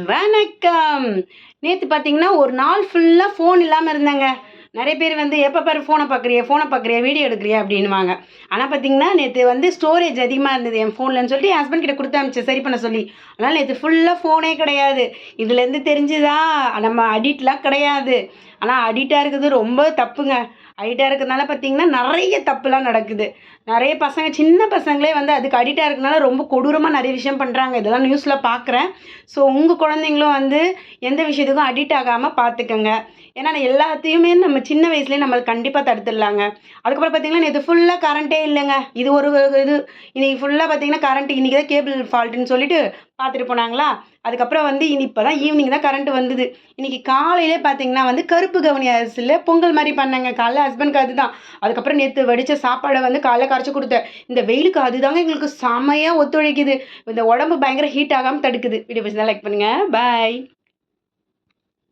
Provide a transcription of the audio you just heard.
வணக்கம். நேத்து பார்த்தீங்கன்னா, ஒரு நாள் ஃபுல்லா ஃபோன் இல்லாம இருந்தேங்க. நெறைய பேர் வந்து எப்ப பாரு ஃபோன பார்க்குறியா, வீடியோ எடுக்குறியா அப்டின்னுவாங்க. ஆனா பார்த்தீங்கன்னா, நேத்து வந்து ஸ்டோரேஜ் அதிகமா இருந்தது என் ஃபோன்லன்னு சொல்லிட்டு என் ஹஸ்பண்ட் கிட்ட குடுத்து அனுப்பிச்சேன் சரி பண்ண சொல்லி. அதனால நேத்து ஃபுல்லா ஃபோனே கிடையாது. இதுலேருந்து தெரிஞ்சுதா நம்ம அடிக்ட்லாம் கிடையாது. ஆனா அடிக்ட்டா இருக்கிறது ரொம்ப தப்புங்க. அடிக்ட்டா இருக்கிறதுனால பார்த்தீங்கன்னா, நெறைய தப்புலாம் நடக்குது. நெறைய பசங்க சின்ன பசங்களே வந்து அதுக்கு அடிக்ட்டா இருக்கனால ரொம்ப கொடூரமா நெறைய விஷயம் பண்றாங்க. இதெல்லாம் நியூஸ்ல பார்க்குறேன். ஸோ உங்க குழந்தைங்களும் வந்து எந்த விஷயத்துக்கும் அடிக்ட் ஆகாம பார்த்துக்கங்க. ஏன்னா எல்லாத்தையுமே நம்ம சின்ன வயசுலயே நம்ம கண்டிப்பா தடுத்துடலாங்க. அதுக்கப்புறம் பார்த்தீங்கன்னா, நேத்து ஃபுல்லா கரண்ட்டே இல்லங்க. இது ஒரு இது இன்னைக்கு ஃபுல்லா பார்த்தீங்கன்னா, கரண்ட் இன்னைக்கு தான் கேபிள் ஃபால்ட்டுன்னு சொல்லிட்டு பார்த்துட்டு போனாங்களா, அதுக்கப்புறம் வந்து இப்ப தான் ஈவினிங் தான் கரண்ட் வந்தது. இன்னைக்கு காலையிலே பார்த்தீங்கன்னா வந்து கருப்பு கவுனி அரிசில பொங்கல் மாரி பண்ணேங்க. காலைல ஹஸ்பண்ட்க்கு அதுதான். அதுக்கப்புறம் நேத்து வடிச்ச சாப்பாட வந்து காலைல கரைச்சு குடுத்தேன். இந்த வெயிலுக்கு அதுதாங்க எங்களுக்கு செம்மையா ஒத்துழைக்குது. இந்த உடம்பு பயங்கர ஹீட் ஆகாம தடுக்குது. வீடியோ பிடிச்சிருந்தா லைக் பண்ணுங்க. பாய்.